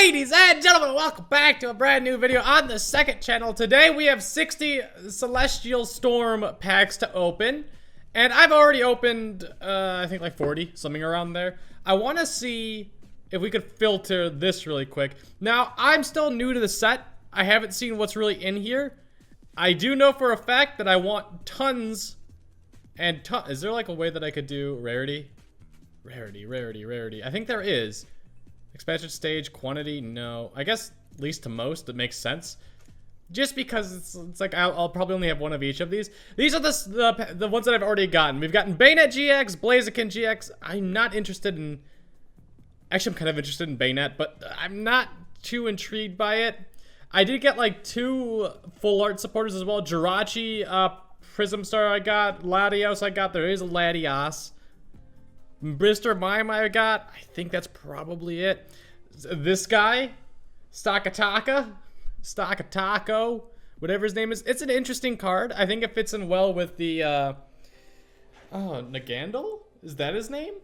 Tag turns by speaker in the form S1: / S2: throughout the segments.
S1: Ladies and gentlemen, welcome back to a brand new video on the second channel. Today we have 60 Celestial Storm packs to open. And I've already opened, I think like 40, something around there. I want to see if we could filter this really quick. Now, I'm still new to the set. I haven't seen what's really in here. I do know for a fact that I want tons and tons. Is there like a way that I could do rarity? Rarity. I think there is. Expansion stage, quantity, no. I guess least to most, that makes sense. Just because it's like I'll probably only have one of each of these. These are the ones that I've already gotten. We've gotten Bayonet GX, Blaziken GX. I'm not interested in... Actually, I'm kind of interested in Bayonet, but I'm not too intrigued by it. I did get like 2 full art supporters as well. Jirachi, Prism Star I got, Latios I got. There is a Latios. Mr. Mime I got. I think that's probably it. This guy, Stakataka, whatever his name is. It's an interesting card. I think it fits in well with the, Nagandal? Is that his name?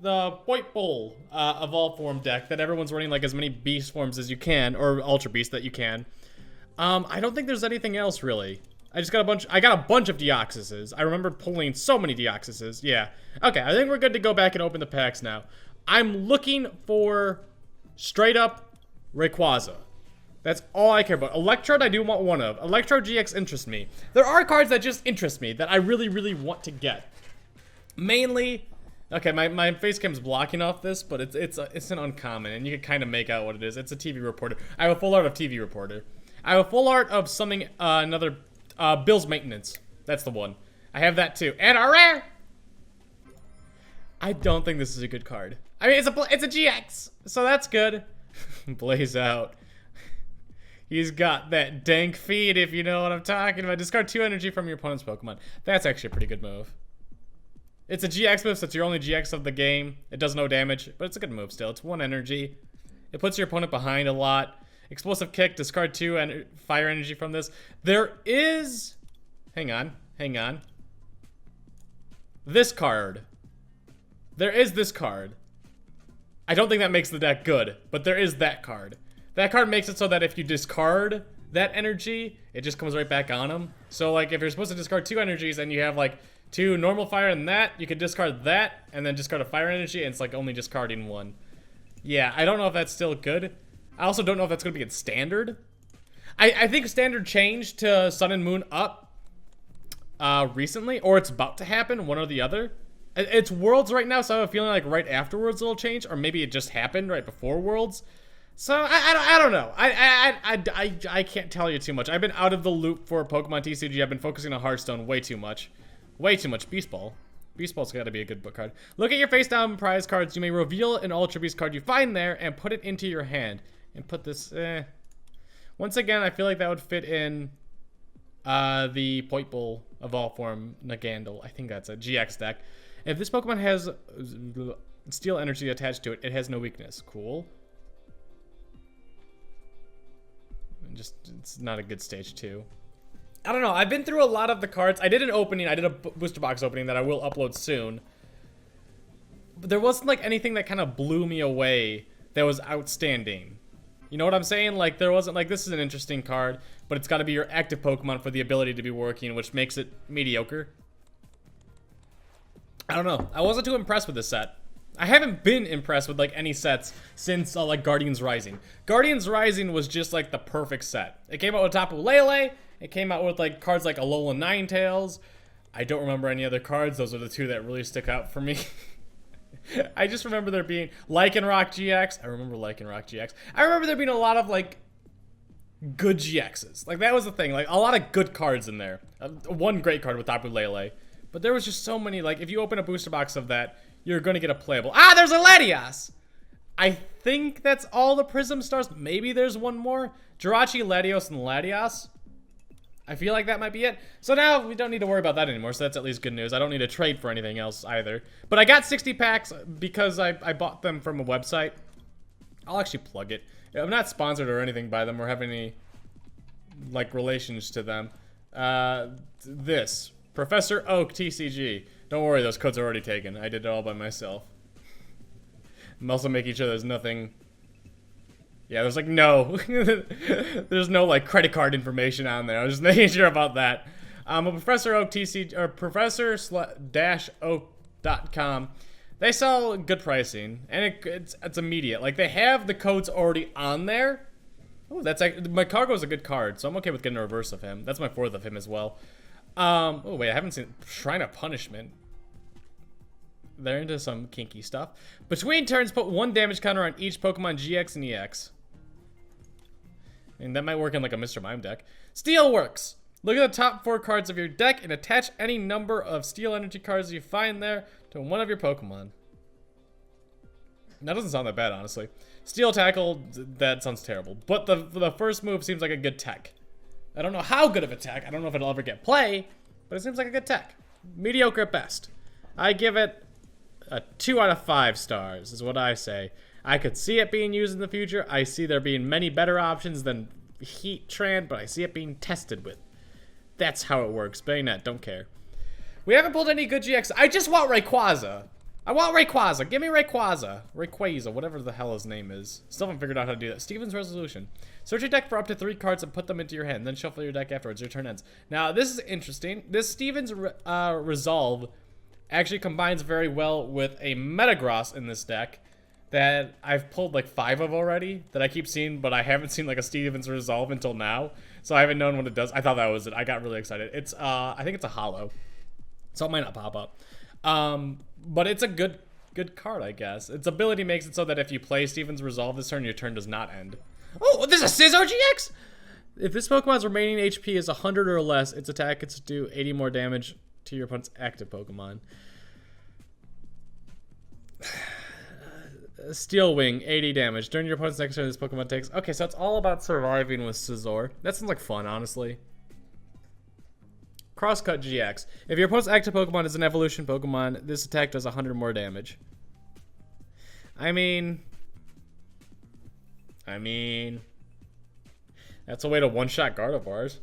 S1: The Point Bowl Evolve Form deck that everyone's running like as many beast forms as you can, or Ultra Beast that you can. I don't think there's anything else really. I got a bunch of Deoxyses. I remember pulling so many Deoxyses. Yeah. Okay, I think we're good to go back and open the packs now. I'm looking for straight up Rayquaza. That's all I care about. Electrode, I do want one of. Electrode GX interests me. There are cards that just interest me that I really want to get. Mainly, okay, my face cam's blocking off this, but it's an uncommon, and you can kind of make out what it is. It's a TV reporter. I have a full art of TV reporter. I have a full art of something, another... Bill's Maintenance. That's the one. I have that too. And a rare! I don't think this is a good card. I mean, it's a GX, so that's good. Blaze out. He's got that dank feed, if you know what I'm talking about. Discard 2 energy from your opponent's Pokemon. That's actually a pretty good move. It's a GX move, so it's your only GX of the game. It does no damage, but it's a good move still. It's 1 energy. It puts your opponent behind a lot. Explosive Kick, discard 2 fire energy from this. There is... Hang on. This card. There is this card. I don't think that makes the deck good, but there is that card. That card makes it so that if you discard that energy, it just comes right back on them. So, like, if you're supposed to discard 2 energies and you have, like, 2 normal fire and that, you could discard that and then discard a fire energy, and it's, like, only discarding 1. Yeah, I don't know if that's still good. I also don't know if that's going to be in Standard. I think Standard changed to Sun and Moon up recently, or it's about to happen, one or the other. It's Worlds right now, so I have a feeling like right afterwards it'll change, or maybe it just happened right before Worlds. So I don't know. I can't tell you too much. I've been out of the loop for Pokemon TCG. I've been focusing on Hearthstone way too much. Beast Ball. Beast Ball's gotta be a good book card. Look at your face down prize cards. You may reveal an Ultra Beast card you find there and put it into your hand. And put this, Once again, I feel like that would fit in the Point Bowl Evolve Form Nagandal. I think that's a GX deck. If this Pokemon has Steel Energy attached to it, it has no weakness. Cool. It's not a good stage 2. I don't know. I've been through a lot of the cards. I did an opening. I did a booster box opening that I will upload soon. But there wasn't like anything that kind of blew me away that was outstanding. You know what I'm saying? Like, there wasn't like, this is an interesting card, but it's got to be your active Pokemon for the ability to be working, which makes it mediocre. I don't know. I wasn't too impressed with this set. I haven't been impressed with like any sets since like Guardians Rising. Guardians Rising was just like the perfect set. It came out with Tapu Lele. It came out with like cards like Alola Ninetales. I don't remember any other cards. Those are the 2 that really stick out for me. I just remember there being Lycanroc GX. I remember Lycanroc GX. I remember there being a lot of like good GXs. Like, that was the thing. Like, a lot of good cards in there. One great card with Tapu Lele. But there was just so many. Like, if you open a booster box of that, you're gonna get a playable. Ah, there's a Latios! I think that's all the Prism Stars. Maybe there's one more. Jirachi, Latios, and Latios. I feel like that might be it. So now we don't need to worry about that anymore, so that's at least good news. I don't need to trade for anything else either. But I got 60 packs because I bought them from a website. I'll actually plug it. I'm not sponsored or anything by them or have any, like, relations to them. This. Professor Oak TCG. Don't worry, those codes are already taken. I did it all by myself. I'm also making sure there's nothing Yeah, there's like no, there's no like credit card information on there. I was just making sure about that. But Professor Oak TC or Professor-Oak.com, they sell good pricing, and it's immediate. Like they have the codes already on there. Oh, that's like my Cargo's a good card, so I'm okay with getting a reverse of him. That's my 4th of him as well. Oh wait, I haven't seen Shrine of Punishment. They're into some kinky stuff. Between turns, put 1 damage counter on each Pokemon GX and EX. And that might work in like a Mr. Mime deck. Steel works. Look at the top 4 cards of your deck and attach any number of Steel Energy cards you find there to one of your Pokemon. That doesn't sound that bad, honestly. Steel Tackle, that sounds terrible. But the first move seems like a good tech. I don't know how good of a tech. I don't know if it'll ever get play, but it seems like a good tech. Mediocre at best. I give it a 2 out of 5 stars, is what I say. I could see it being used in the future. I see there being many better options than Heatran, but I see it being tested with. That's how it works. Bayonet, don't care. We haven't pulled any good GX. I just want Rayquaza. I want Rayquaza. Give me Rayquaza. Rayquaza, whatever the hell his name is. Still haven't figured out how to do that. Steven's Resolution. Search your deck for up to 3 cards and put them into your hand. Then shuffle your deck afterwards. Your turn ends. Now, this is interesting. This Steven's Resolve actually combines very well with a Metagross in this deck that I've pulled like 5 of already that I keep seeing, but I haven't seen like a Steven's Resolve until now. So I haven't known what it does. I thought that was it. I got really excited. It's I think it's a holo, so it might not pop up. But it's a good card, I guess. Its ability makes it so that if you play Steven's Resolve this turn, your turn does not end. Oh, there's a Scizor GX! If this Pokemon's remaining HP is 100 or less, its attack gets to do 80 more damage to your opponent's active Pokemon. Steel Wing, 80 damage. During your opponent's next turn, this Pokemon takes... Okay, so it's all about surviving with Scizor. That sounds like fun, honestly. Crosscut GX. If your opponent's active Pokemon is an evolution Pokemon, this attack does 100 more damage. I mean, that's a way to one-shot Gardevoirs.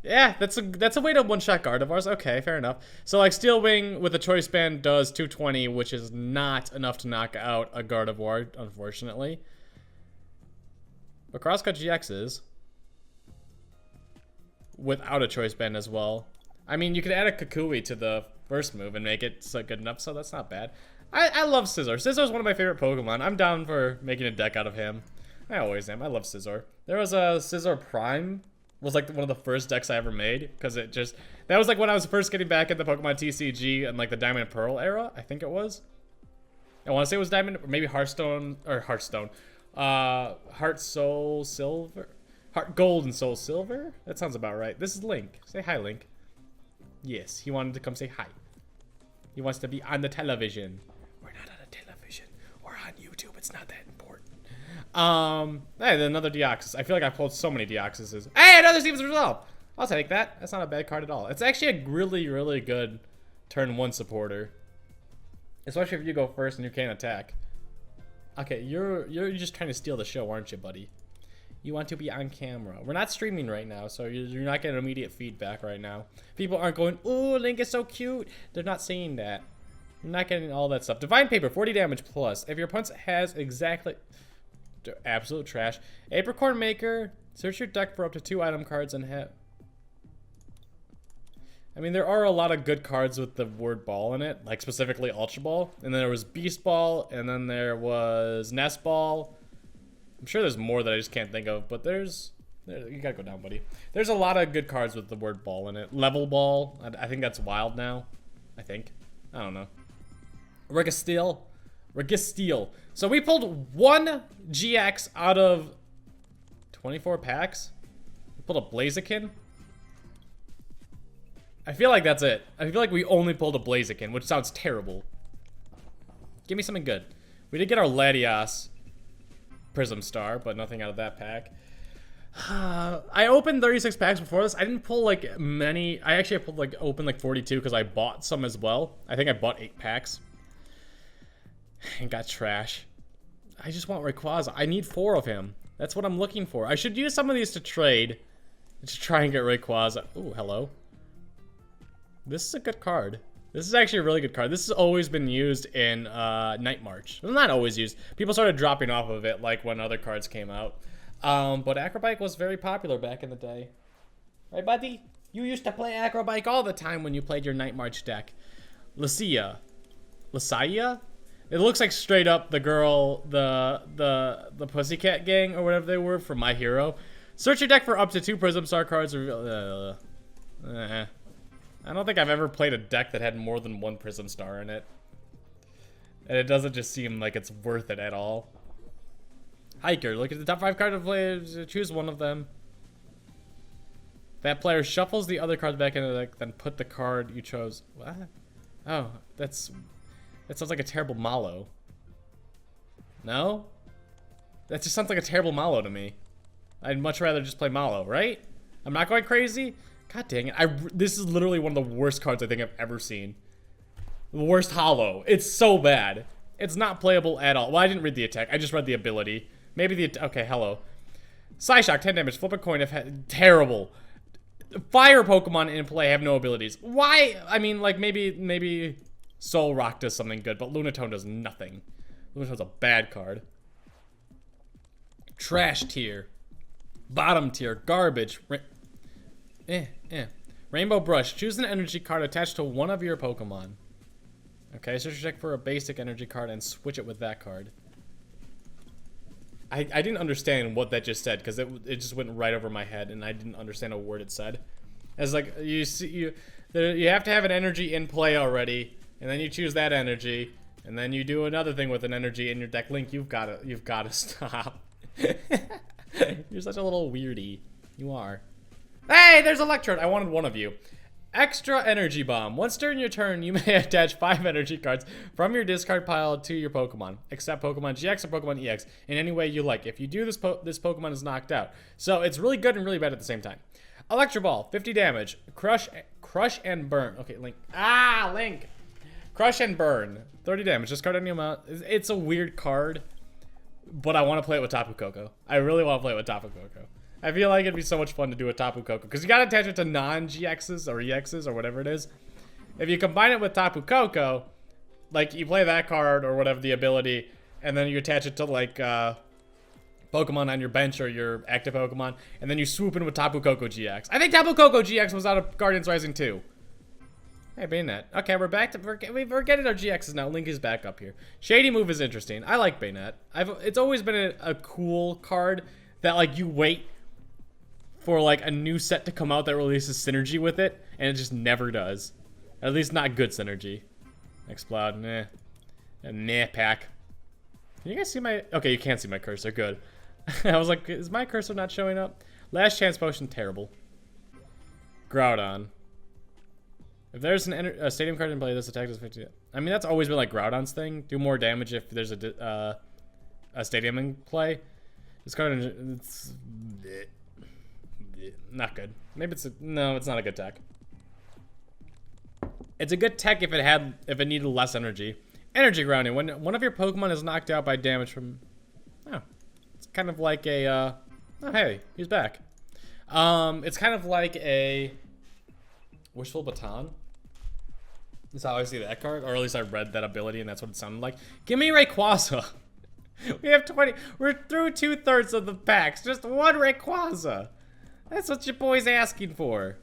S1: Yeah, that's a way to one-shot Gardevoirs. Okay, fair enough. So like Steel Wing with a Choice Band does 220, which is not enough to knock out a Gardevoir, unfortunately. But Crosscut GX is. Without a Choice Band as well. I mean, you could add a Kukui to the first move and make it so good enough, so that's not bad. I love Scizor. Scizor's one of my favorite Pokemon. I'm down for making a deck out of him. I always am. I love Scizor. There was a Scizor Prime. Was like one of the first decks I ever made, because it just... That was like when I was first getting back into Pokemon TCG and like the Diamond and Pearl era, I think it was. I want to say it was Diamond, or maybe Hearthstone, or Hearthstone. Heart, Soul, Silver... Heart Gold and Soul Silver? That sounds about right. This is Link. Say hi, Link. Yes, he wanted to come say hi. He wants to be on the television. We're not on a television. We're on YouTube. It's not that important. Hey, another Deoxys. I feel like I pulled so many Deoxyses. Hey, another Steven's Resolve! I'll take that. That's not a bad card at all. It's actually a really, really good turn 1 supporter. Especially if you go first and you can't attack. Okay, you're just trying to steal the show, aren't you, buddy? You want to be on camera. We're not streaming right now, so you're not getting immediate feedback right now. People aren't going, ooh, Link is so cute. They're not saying that. You're not getting all that stuff. Divine Paper, 40 damage plus. If your opponent has exactly... Absolute trash. Apricorn Maker, search your deck for up to 2 item cards and have... I mean, there are a lot of good cards with the word ball in it, like specifically Ultra Ball. And then there was Beast Ball, and then there was Nest Ball. I'm sure there's more that I just can't think of, but you gotta go down, buddy. There's a lot of good cards with the word ball in it. Level Ball, I think that's wild now. I don't know. Registeel. So we pulled 1 GX out of 24 packs. We pulled a Blaziken. I feel like that's it. I feel like we only pulled a Blaziken, which sounds terrible. Give me something good. We did get our Latias Prism Star, but nothing out of that pack. I opened 36 packs before this. I didn't pull like many. I actually pulled like opened like 42 because I bought some as well. I think I bought 8 packs and got trash. I just want Rayquaza. I need 4 of him. That's what I'm looking for. I should use some of these to trade to try and get Rayquaza. Ooh, hello. This is a good card. This is actually a really good card. This has always been used in Night March. Well, not always used. People started dropping off of it like when other cards came out. But Acrobike was very popular back in the day. Right, buddy? You used to play Acrobike all the time when you played your Night March deck. Lucia. Lucia? It looks like straight up the girl, the Pussycat Gang or whatever they were from My Hero. Search your deck for up to 2 Prism Star cards. I don't think I've ever played a deck that had more than 1 Prism Star in it. And it doesn't just seem like it's worth it at all. Hiker, look at the top 5 cards of players, choose one of them. That player shuffles the other cards back into the deck, then put the card you chose. What? Oh, that sounds like a terrible Malo. No? That just sounds like a terrible Malo to me. I'd much rather just play Malo, right? I'm not going crazy? God dang it. This is literally one of the worst cards I think I've ever seen. The worst holo. It's so bad. It's not playable at all. Well, I didn't read the attack. I just read the ability. Maybe the... Okay, hello. Psyshock, 10 damage. Flip a coin. Terrible. Fire Pokemon in play have no abilities. Why? I mean, like, maybe Soul Rock does something good, but Lunatone does nothing. Lunatone's a bad card. Trash tier. Bottom tier. Garbage. Rainbow Brush. Choose an energy card attached to one of your Pokemon. Okay, search your deck for a basic energy card and switch it with that card. I didn't understand what that just said because it just went right over my head and I didn't understand a word it said. As like you have to have an energy in play already, and then you choose that energy, and then you do another thing with an energy in your deck. Link, you've got to stop. You're such a little weirdie. You are. Hey, there's Electrode. I wanted one of you. Extra Energy Bomb. Once during your turn, you may attach 5 energy cards from your discard pile to your Pokemon, except Pokemon GX or Pokemon EX, in any way you like. If you do this, this Pokemon is knocked out. So it's really good and really bad at the same time. Electro Ball, 50 damage. Crush and Burn. Okay, Link. Link. Crush and Burn, 30 damage. Discard any amount. It's a weird card, but I want to play it with Tapu Koko. I really want to play it with Tapu Koko. I feel like it'd be so much fun to do with Tapu Koko because you gotta attach it to non-GXs or EXs or whatever it is. If you combine it with Tapu Koko, like you play that card or whatever the ability, and then you attach it to like Pokemon on your bench or your active Pokemon, and then you swoop in with Tapu Koko GX. I think Tapu Koko GX was out of Guardians Rising 2. Hey, Bayonet. Okay, we're back to we're getting our GXs now. Link is back up here. Shady Move is interesting. I like Bayonet. It's always been a cool card that like you wait for like a new set to come out that releases synergy with it, and it just never does. At least not good synergy. Explode, nah. Nah, pack. Can you guys see my... Okay, you can't see my cursor, good. I was like, is my cursor not showing up? Last Chance Potion, terrible. Groudon. If there's a stadium card in play, this attack does 50... I mean, that's always been like Groudon's thing. Do more damage if there's a stadium in play. This card, it's... Not good. Maybe no, it's not a good tech. It's a good tech if it needed less energy. Energy grounding. When one of your Pokemon is knocked out by damage from... Oh. It's kind of like a... Oh, hey. He's back. It's kind of like a... Wishful Baton. That's how I see that card. Or at least I read that ability and that's what it sounded like. Give me Rayquaza. We have 20... We're through 2/3 of the packs. Just one Rayquaza. That's what your boy's asking for.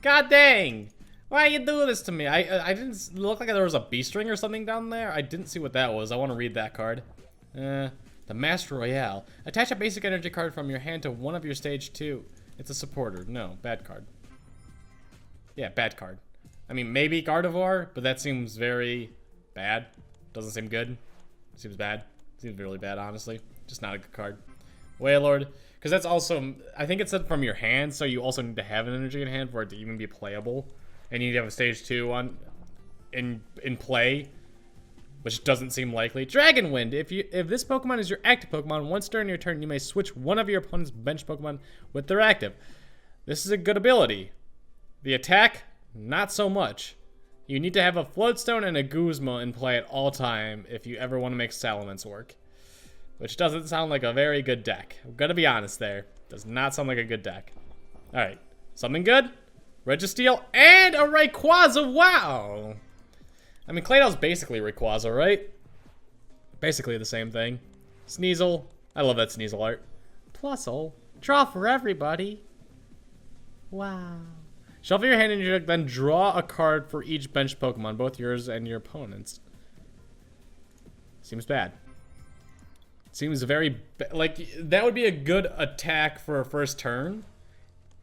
S1: God dang. Why you do this to me? I didn't look like there was a B-string or something down there. I didn't see what that was. I want to read that card. The Master Royale. Attach a basic energy card from your hand to one of your stage 2. It's a supporter. No, bad card. Yeah, bad card. I mean, maybe Gardevoir, but that seems very bad. Doesn't seem good. Seems bad. Seems really bad, honestly. Just not a good card. Wailord. Because that's also, I think it said from your hand, so you also need to have an energy in hand for it to even be playable. And you need to have a stage 2 in play, which doesn't seem likely. Dragon Wind. If this Pokemon is your active Pokemon, once during your turn, you may switch one of your opponent's bench Pokemon with their active. This is a good ability. The attack, not so much. You need to have a Floatstone and a Guzma in play at all time if you ever want to make Salamence work. Which doesn't sound like a very good deck. I'm gonna be honest there. Does not sound like a good deck. Alright. Something good? Registeel and a Rayquaza. Wow! I mean, Cladle's basically Rayquaza, right? Basically the same thing. Sneasel. I love that Sneasel art. Plusle. Draw for everybody. Wow. Shuffle your hand in your deck, then draw a card for each bench Pokemon, both yours and your opponent's. Seems bad. Seems very... like, that would be a good attack for a first turn.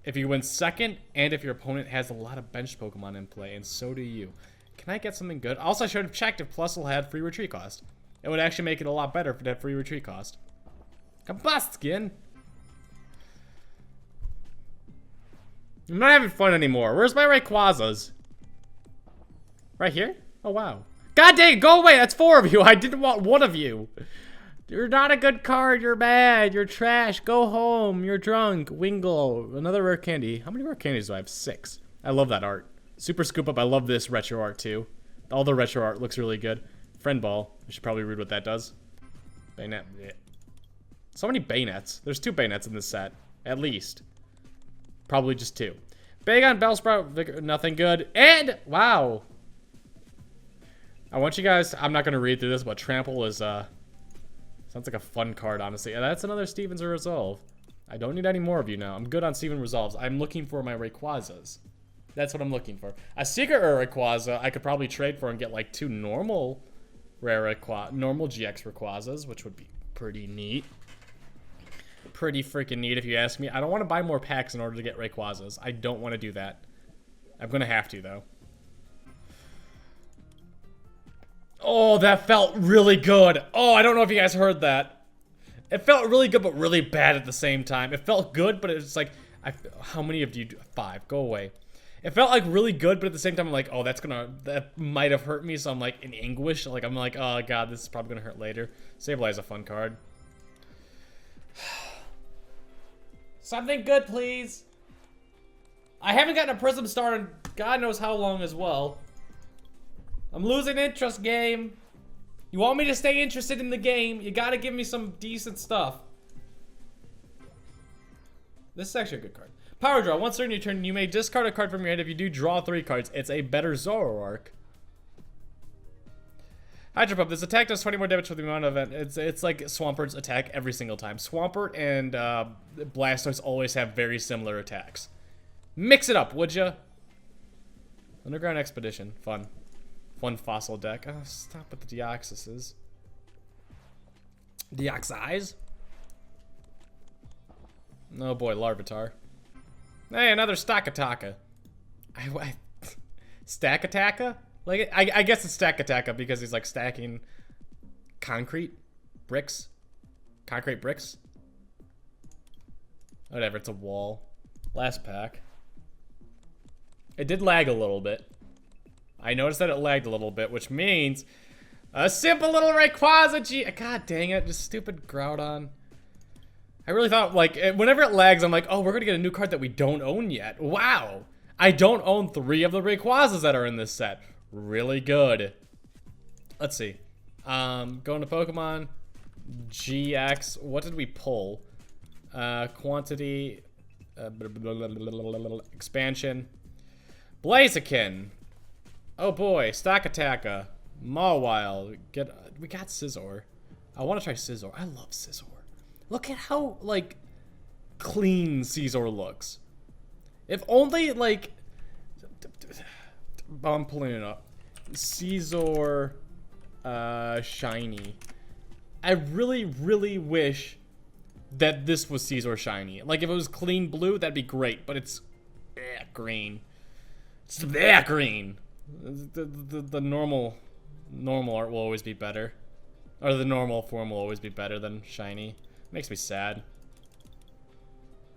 S1: If you win second, and if your opponent has a lot of bench Pokemon in play, and so do you. Can I get something good? Also, I should have checked if Plusle had free retreat cost. It would actually make it a lot better if it had free retreat cost. Combuskin! I'm not having fun anymore. Where's my Rayquazas? Right here? Oh, wow. God dang, go away! That's 4 of you! I didn't want 1 of you! You're not a good card, you're bad, you're trash, go home, you're drunk, Wingull, another rare candy. How many rare candies do I have? 6. I love that art. Super Scoop Up, I love this retro art too. All the retro art looks really good. Friend Ball, I should probably read what that does. Bayonet, bleh. So many Bayonets. There's 2 Bayonets in this set, at least. Probably just 2. Bagon, Bellsprout, nothing good, and, wow. I want you guys, I'm not gonna read through this, but Trample is, sounds like a fun card, honestly. And that's another Stevens Resolve. I don't need any more of you now. I'm good on Steven Resolves. I'm looking for my Rayquazas. That's what I'm looking for. A secret rare Rayquaza I could probably trade for and get like 2 normal normal GX Rayquazas, which would be pretty neat. Pretty freaking neat if you ask me. I don't want to buy more packs in order to get Rayquazas. I don't want to do that. I'm going to have to, though. Oh, that felt really good. Oh, I don't know if you guys heard that. It felt really good, but really bad at the same time. It felt good, but it's like, how many of you do? 5. Go away. It felt like really good, but at the same time, I'm like, oh, that might have hurt me. So I'm like in anguish. Like, I'm like, oh god, this is probably gonna hurt later. Sableye is a fun card. Something good, please. I haven't gotten a Prism Star in God knows how long as well. I'm losing interest, game. You want me to stay interested in the game, you gotta give me some decent stuff. This is actually a good card. Power Draw. Once during your turn, you may discard a card from your hand. If you do, draw 3 cards. It's a better Zoroark. Hydro Pump. This attack does 20 more damage for the amount of it. It's like Swampert's attack every single time. Swampert and Blastoise always have very similar attacks. Mix it up, would ya? Underground Expedition. Fun. Fun fossil deck. Oh, stop with the Deoxyses. Deoxys? Oh boy, Larvitar. Hey, another Stakataka. Stakataka? Like, I guess it's Stakataka because he's like stacking concrete bricks. Concrete bricks? Whatever, it's a wall. Last pack. It did lag a little bit. I noticed that it lagged a little bit, which means a simple little Rayquaza G. God dang it, just stupid Groudon. I really thought, like, whenever it lags, I'm like, oh, we're gonna get a new card that we don't own yet. Wow! I don't own 3 of the Rayquazas that are in this set. Really good. Let's see. Going to Pokemon GX. What did we pull? Quantity. Expansion. Blaziken. Oh boy, Stakataka. Mawile. We got Scizor. I want to try Scizor. I love Scizor. Look at how, like, clean Scizor looks. If only, like... I'm pulling it up. Scizor... shiny. I really, really wish that this was Scizor shiny. Like, if it was clean blue, that'd be great. But it's... green. It's green. The normal art will always be better. Or the normal form will always be better than shiny. Makes me sad.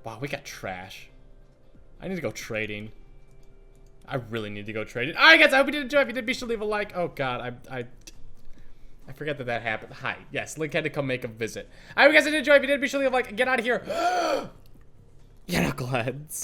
S1: Wow, we got trash. I need to go trading. I really need to go trading. Alright guys, I hope you did enjoy. If you did, be sure to leave a like. Oh god, I forget that happened. Hi. Yes, Link had to come make a visit. I hope you guys did enjoy. If you did, be sure to leave a like. Get out of here. Yeah, knuckleheads.